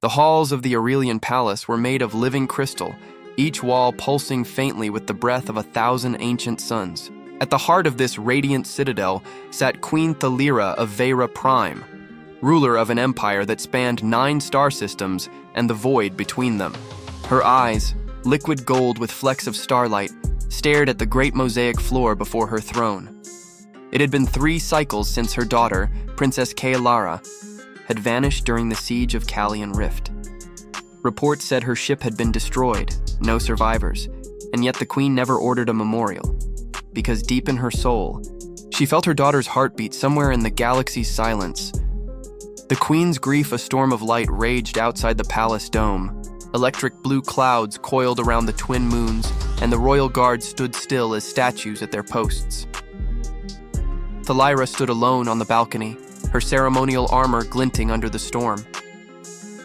The halls of the Aurelian Palace were made of living crystal, each wall pulsing faintly with the breath of 1,000 ancient suns. At the heart of this radiant citadel sat Queen Thalira of Vera Prime, ruler of an empire that spanned 9 star systems and the void between them. Her eyes, liquid gold with flecks of starlight, stared at the great mosaic floor before her throne. It had been 3 cycles since her daughter, Princess Kaelara, had vanished during the siege of Callian Rift. Reports said her ship had been destroyed, no survivors, and yet the queen never ordered a memorial, because deep in her soul, she felt her daughter's heartbeat somewhere in the galaxy's silence. The queen's grief, a storm of light, raged outside the palace dome. Electric blue clouds coiled around the twin moons, and the royal guards stood still as statues at their posts. Thalira stood alone on the balcony, her ceremonial armor glinting under the storm.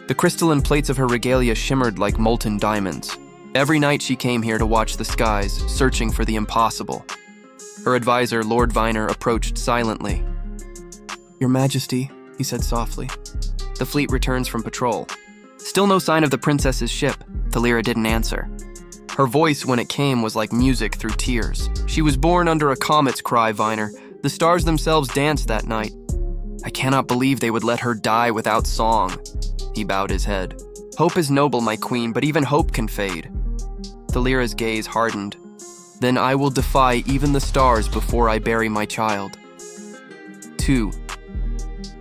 The crystalline plates of her regalia shimmered like molten diamonds. Every night she came here to watch the skies, searching for the impossible. Her advisor, Lord Viner, approached silently. "Your Majesty," he said softly. "The fleet returns from patrol." Still no sign of the princess's ship. Thalira didn't answer. Her voice, when it came, was like music through tears. "She was born under a comet's cry, Viner. The stars themselves danced that night. I cannot believe they would let her die without song." He bowed his head. "Hope is noble, my queen, but even hope can fade." Thalira's gaze hardened. "Then I will defy even the stars before I bury my child." 2.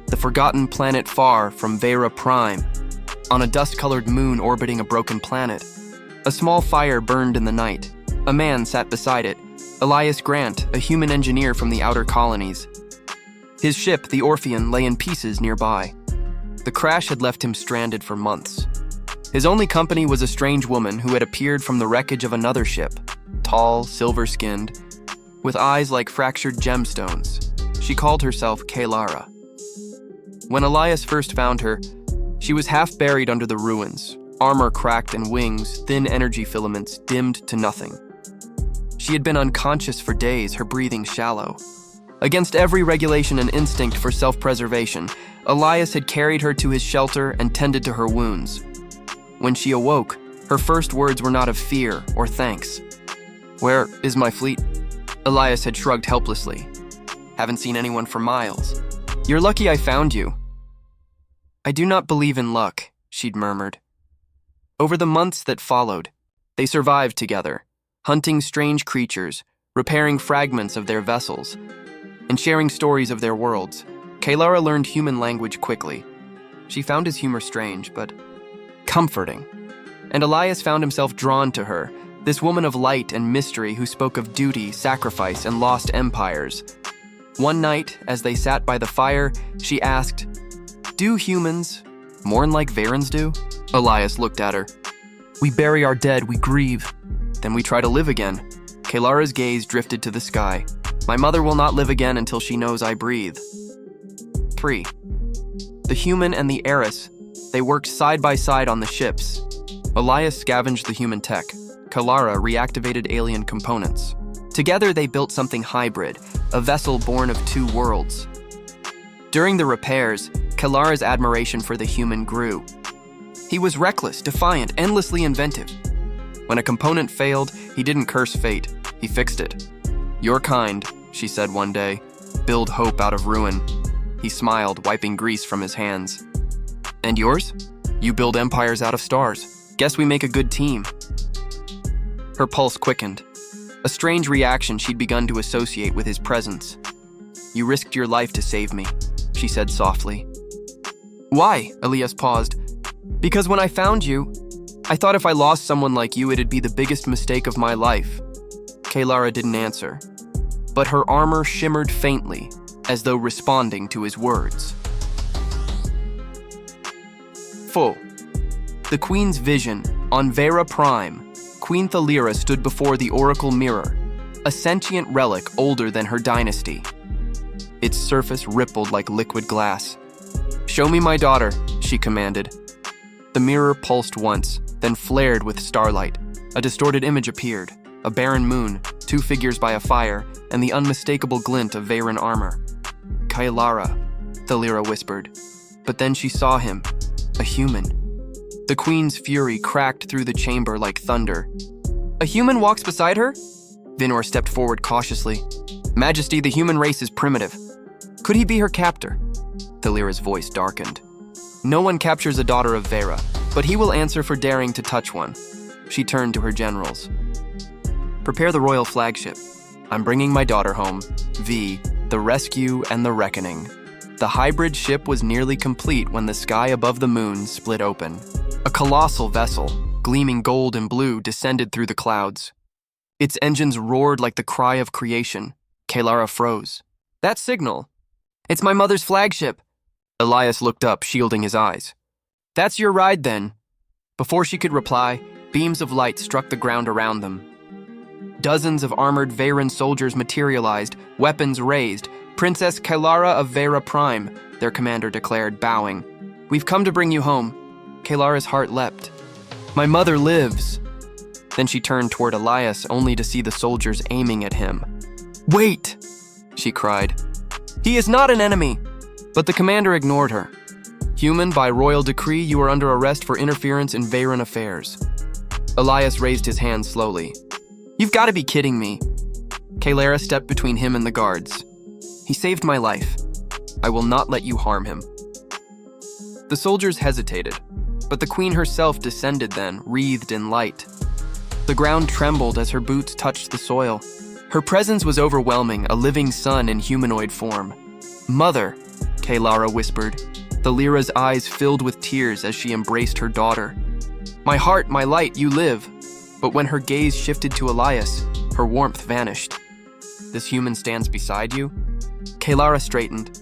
The forgotten planet far from Vera Prime. On a dust-colored moon orbiting a broken planet, a small fire burned in the night. A man sat beside it, Elias Grant, a human engineer from the outer colonies. His ship, the Orpheon, lay in pieces nearby. The crash had left him stranded for months. His only company was a strange woman who had appeared from the wreckage of another ship, tall, silver-skinned, with eyes like fractured gemstones. She called herself Kaelara. When Elias first found her, she was half buried under the ruins, armor cracked and wings, thin energy filaments dimmed to nothing. She had been unconscious for days, her breathing shallow. Against every regulation and instinct for self-preservation, Elias had carried her to his shelter and tended to her wounds. When she awoke, her first words were not of fear or thanks. "Where is my fleet?" Elias had shrugged helplessly. "Haven't seen anyone for miles." "You're lucky I found you." "I do not believe in luck," she'd murmured. Over the months that followed, they survived together, hunting strange creatures, repairing fragments of their vessels, and sharing stories of their worlds. Kaelara learned human language quickly. She found his humor strange, but comforting. And Elias found himself drawn to her, this woman of light and mystery who spoke of duty, sacrifice, and lost empires. One night, as they sat by the fire, she asked, "Do humans mourn like Varans do?" Elias looked at her. "We bury our dead, we grieve. Then we try to live again." Kaelara's gaze drifted to the sky. "My mother will not live again until she knows I breathe." 3. The human and the heiress, they worked side by side on the ships. Elias scavenged the human tech. Kaelara reactivated alien components. Together they built something hybrid, a vessel born of 2 worlds. During the repairs, Kaelara's admiration for the human grew. He was reckless, defiant, endlessly inventive. When a component failed, he didn't curse fate, he fixed it. "Your kind," she said one day, "build hope out of ruin." He smiled, wiping grease from his hands. "And yours? You build empires out of stars. Guess we make a good team." Her pulse quickened. A strange reaction she'd begun to associate with his presence. "You risked your life to save me," she said softly. "Why?" Elias paused. "Because when I found you, I thought if I lost someone like you, it'd be the biggest mistake of my life." Kaelara didn't answer, but her armor shimmered faintly, as though responding to his words. 4. The Queen's vision. On Vera Prime, Queen Thalira stood before the Oracle Mirror, a sentient relic older than her dynasty. Its surface rippled like liquid glass. "Show me my daughter," she commanded. The mirror pulsed once, then flared with starlight. A distorted image appeared, a barren moon, 2 figures by a fire, and the unmistakable glint of Varan armor. "Kaelara," Thalira whispered. But then she saw him, a human, The queen's fury cracked through the chamber like thunder. A human walks beside her? Vinor stepped forward cautiously. Majesty, the human race is primitive. Could he be her captor? Thalira's voice darkened. No one captures a daughter of Vera, but he will answer for daring to touch one. She turned to her generals. Prepare the royal flagship. I'm bringing my daughter home. V, the rescue and the reckoning. The hybrid ship was nearly complete when the sky above the moon split open. A colossal vessel, gleaming gold and blue, descended through the clouds. Its engines roared like the cry of creation. Kalara froze. That signal. It's my mother's flagship. Elias looked up, shielding his eyes. That's your ride, then. Before she could reply, beams of light struck the ground around them. Dozens of armored Veyran soldiers materialized, weapons raised. Princess Kalara of Vera Prime, their commander declared, bowing. We've come to bring you home. Kalara's heart leapt. My mother lives. Then she turned toward Elias, only to see the soldiers aiming at him. Wait, she cried. He is not an enemy. But the commander ignored her. Human, by royal decree, you are under arrest for interference in Veyran affairs. Elias raised his hand slowly. You've got to be kidding me. Kalara stepped between him and the guards. He saved my life. I will not let you harm him. The soldiers hesitated, but the queen herself descended then, wreathed in light. The ground trembled as her boots touched the soil. Her presence was overwhelming, a living sun in humanoid form. Mother, Kalara whispered. Thalira's eyes filled with tears as she embraced her daughter. My heart, my light, you live. But when her gaze shifted to Elias, her warmth vanished. This human stands beside you? Kalara straightened.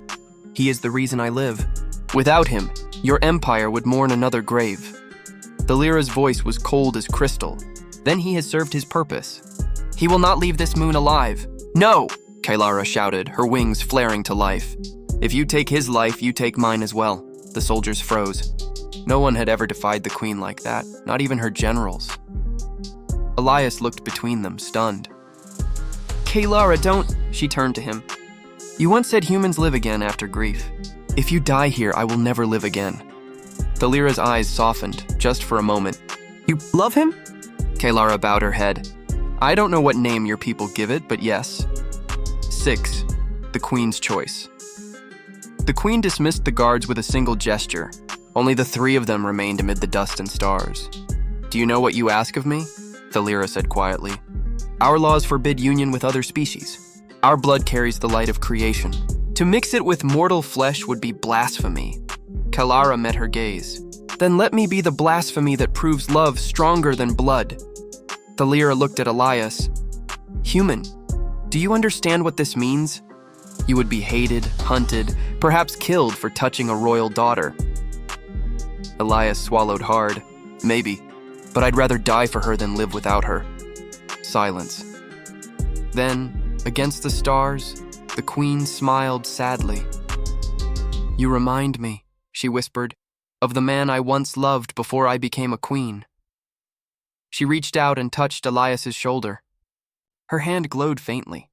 He is the reason I live. Without him, your empire would mourn another grave. Thalira's voice was cold as crystal. Then he has served his purpose. He will not leave this moon alive. No! Kalara shouted, her wings flaring to life. If you take his life, you take mine as well. The soldiers froze. No one had ever defied the queen like that, not even her generals. Elias looked between them, stunned. Kalara, don't... She turned to him. You once said humans live again after grief. If you die here, I will never live again. Thalira's eyes softened, just for a moment. You love him? Kalara bowed her head. I don't know what name your people give it, but yes. 6. The Queen's Choice. The Queen dismissed the guards with a single gesture. Only the 3 of them remained amid the dust and stars. Do you know what you ask of me? Thalira said quietly. Our laws forbid union with other species. Our blood carries the light of creation. To mix it with mortal flesh would be blasphemy. Kalara met her gaze. Then let me be the blasphemy that proves love stronger than blood. Thalira looked at Elias. Human, do you understand what this means? You would be hated, hunted, perhaps killed for touching a royal daughter. Elias swallowed hard. Maybe, but I'd rather die for her than live without her. Silence. Then, against the stars, the queen smiled sadly. You remind me, she whispered, of the man I once loved before I became a queen. She reached out and touched Elias's shoulder. Her hand glowed faintly.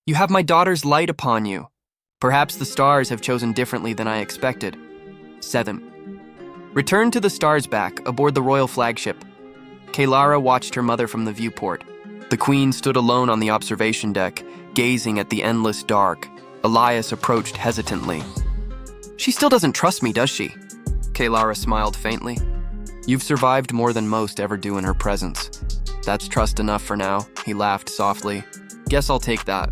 You have my daughter's light upon you. Perhaps the stars have chosen differently than I expected. 7. Return to the stars back, aboard the royal flagship. Kalara watched her mother from the viewport. The queen stood alone on the observation deck, gazing at the endless dark. Elias approached hesitantly. She still doesn't trust me, does she? Kalara smiled faintly. You've survived more than most ever do in her presence. That's trust enough for now, he laughed softly. Guess I'll take that.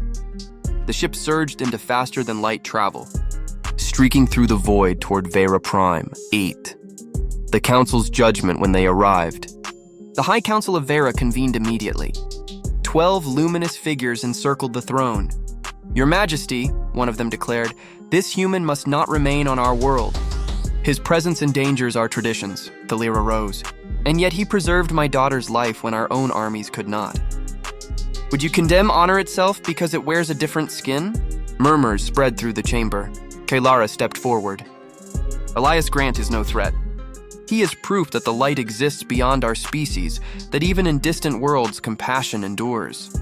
The ship surged into faster-than-light travel, streaking through the void toward Vera Prime. 8. The Council's judgment when they arrived. The High Council of Vera convened immediately. 12 luminous figures encircled the throne. Your Majesty, one of them declared, this human must not remain on our world. His presence endangers our traditions, Thalira rose. And yet he preserved my daughter's life when our own armies could not. Would you condemn honor itself because it wears a different skin? Murmurs spread through the chamber. Kalara stepped forward. Elias Grant is no threat. He is proof that the light exists beyond our species, that even in distant worlds compassion endures.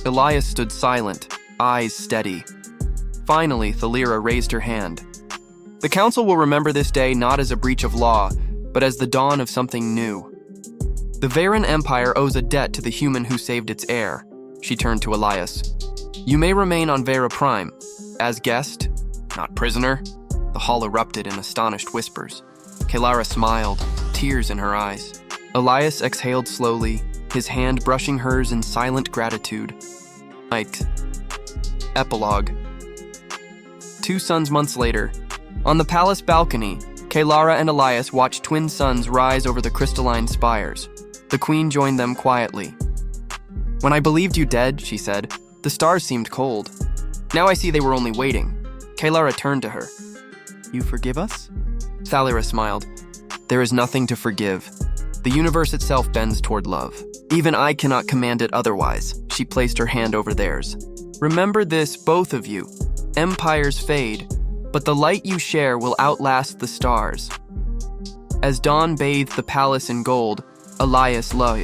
Elias stood silent, eyes steady. Finally, Thalira raised her hand. The council will remember this day not as a breach of law, but as the dawn of something new. The Varen Empire owes a debt to the human who saved its heir. She turned to Elias. You may remain on Vera Prime, as guest, not prisoner. The hall erupted in astonished whispers. Kalara smiled, tears in her eyes. Elias exhaled slowly, his hand brushing hers in silent gratitude. Night. Epilogue. 2 suns months later. On the palace balcony, Kalara and Elias watched twin suns rise over the crystalline spires. The queen joined them quietly. When I believed you dead, she said, the stars seemed cold. Now I see they were only waiting. Kalara turned to her. You forgive us? Thalira smiled. There is nothing to forgive. The universe itself bends toward love. Even I cannot command it otherwise. She placed her hand over theirs. Remember this, both of you. Empires fade, but the light you share will outlast the stars. As dawn bathed the palace in gold, Elias lay,